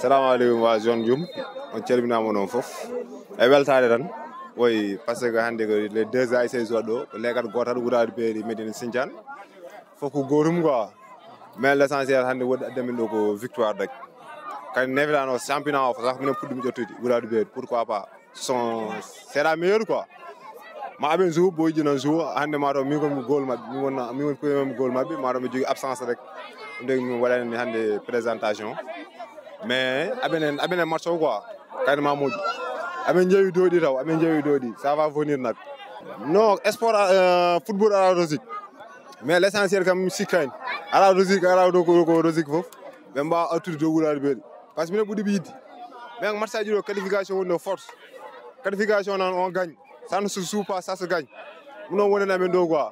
Assalamu alaikum wa zone Dioum on calminama noon fof e weltade tan oui par ce que hande les deux ASC joɗɗo legat gotal Wurade Beeri Médina Sindiane fof ko gotum quoi mais l'essentiel hande woɗɗi addamin ɗo ko victoire rek kadi nefilano championnat o sax minen puɗɗumi ƴettude Wurade Beeri pourquoi pas c'est la meilleure quoi ma aɓen jour boyji noon jour hande mataw min gonmi goal mabɓe min woni premier goal mabɓe mataw mi jogui absence rek ndeg min waɗani hande présentation mais aɓenen match o quoi kadi ma moƴƴu aɓen jeewi doɗi taw aɓen jeewi doɗi ça va venir nak non sport football ala logique mais l'essentiel kam sikkani ala logique ala ɗo ko logique foof ɓe mbawa artude dow Wurade Beeri par ce que minen ɓuuɗiɓe yidde mais match aji ɗo qualification woni no force qualification noon on gagne ça ne se joue pas ça se gagne ɗum noon wonani amen ɗo quoi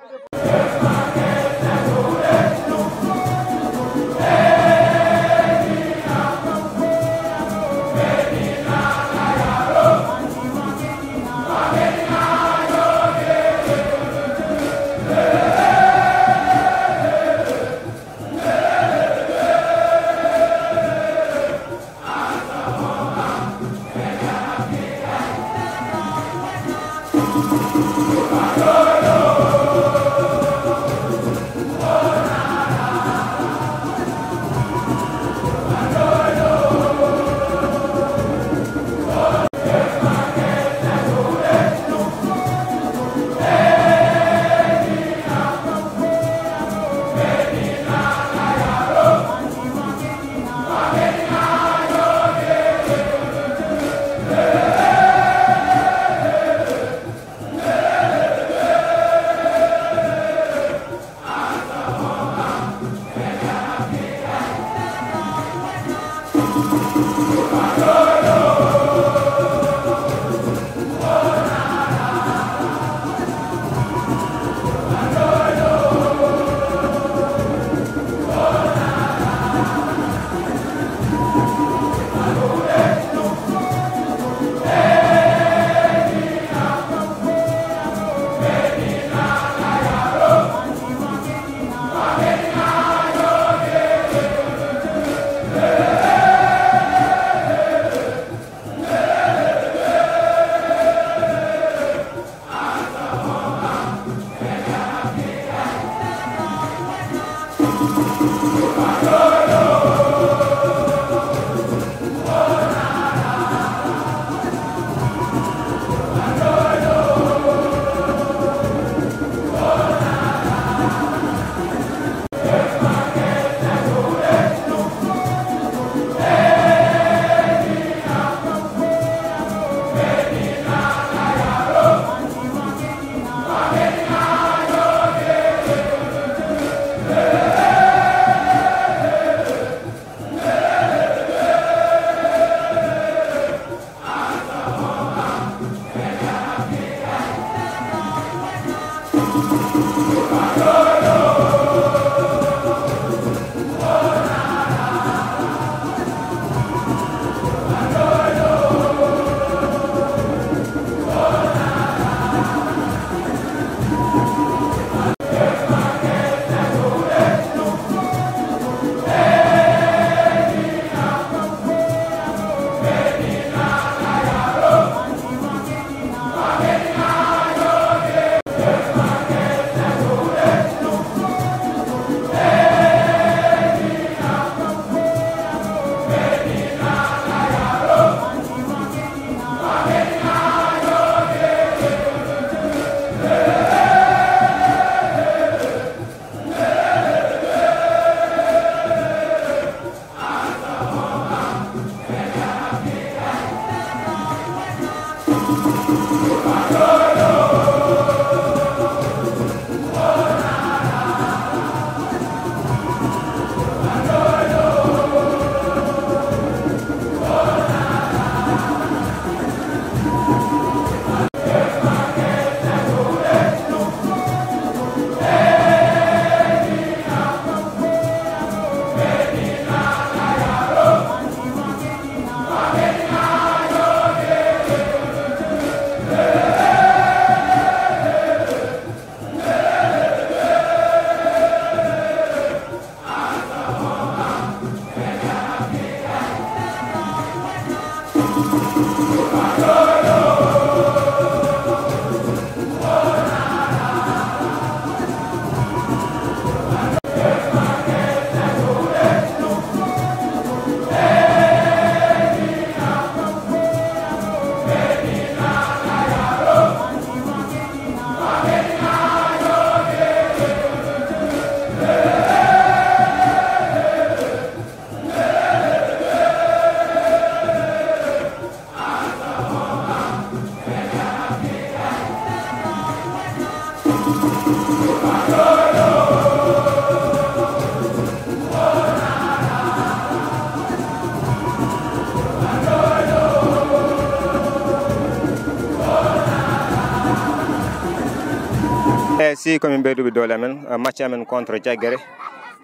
si komin ɓeyduɓe doole amen match amen contre Diaguéré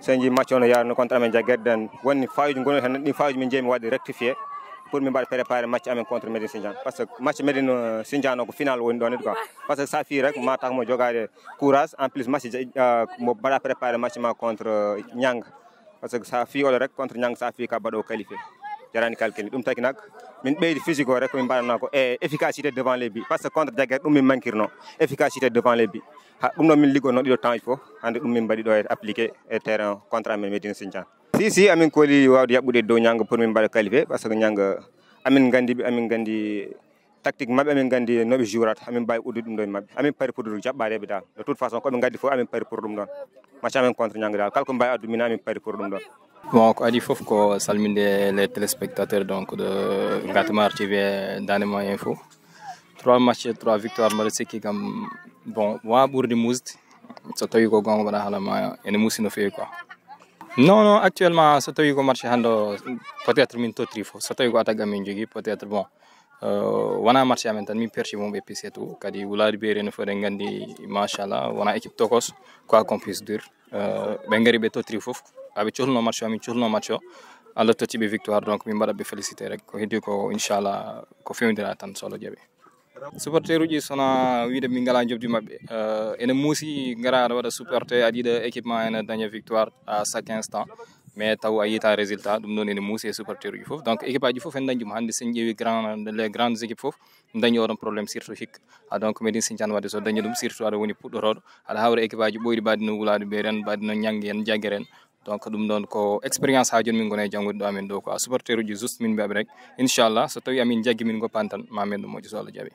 so jii match ono yarno contre amen Diaguéré den wonni fayuji gonno hen ɗi fayuji min jeemi wadde rectifié pour min mbaɗa préparé match amen contre Médine Sindiane par ce que match Médine Sindiane o ko final woni ɗon quoi par ce que sa fi rek ma tax mo jogade courage en plus match mo mbaɗa préparé match ma contre Nianga par ce que sa fi oɗo rek contre Nianga sa fi ka mbaɗo qualifié jarani calcul ɗum taki nak min ɓeydi physique o rek min mbaɗatno ko e efficacité devant les buts par ce que contre Diaguéré ɗum min manquirno efficacité devant les buts ha ɗum ɗon min liggonno ɗiɗo temps fof hande ɗum min mbaɗi ɗo e appliqué e terrain contre amen Médine Sindiane si amin kooli wawde yaɓɓude dow Nianga pour min mbaɗa qualifié par ce que Nianga amin gandi tactique mabɓe amin gandi noɓe jourata amin mbawi uddude ɗum ɗo e mabɓe amin pari pour jaɓɓadeɓe dal de toute façon koɓe gaddi fof amin pari pour ɗum ɗon match amen contre Nianga dal kala ko mbawi addu min amin pari pour ɗum ɗon. Bon, ko adi fof ko salminde les téléspectateurs donc de Ngatomar TV Danema Info. 3 matchs et 3 victoires mbaɗa sikki kam bon wa ɓurde musde so tawi ko gonga mbaɗa haalama ene musi no fewi quoi. Non actuellement so tawi ko match hande peut-être min totri fof so tawi ko attaque min jogui peut-être bon wona match amen tan min perci mon ɓe pc tout kadi wulade beeri no foti gandi machallah wona équipe tokos quoi qu'on puisse dire ɓe gari ɓe totri fof aɓe cohluno match o min cohluno match o Allah tottiɓe victoire donc min mbaɗa ɓe félicité rek ko heddi ko inchallah ko fewdira tan solo jaaɓe supporter uji sona wiide min ngala jobdi mabɓe ene muusi gara aɗa waɗa supporter aɗa yiɗa équipement ene daña victoire à chaque instant mais taw a yita résultat ɗum ɗon ene muusi e supporter uji fof donc équipe aji fof en dañi ɗum hannde sen ƴeewi les grandes équipes fof dañi oɗon probléme surtout hikka donc Médine Sindiane wadde so dañi ɗum surtout aɗa woni puɗɗoroɗo aɗa hawra équipe aji ɓoyɗi mbaɗi no wulade beeri en mbaɗi no Nianga en Diaguéré en donc ɗum ɗon ko expérience ha joni min gona e janggude ɗo amen ɗo quoi supporter uji juste min mbiyaɓe rek inchallah so tawi amin jaggui min goppani tan ma men ɗum moƴƴi so Allah jaaɓi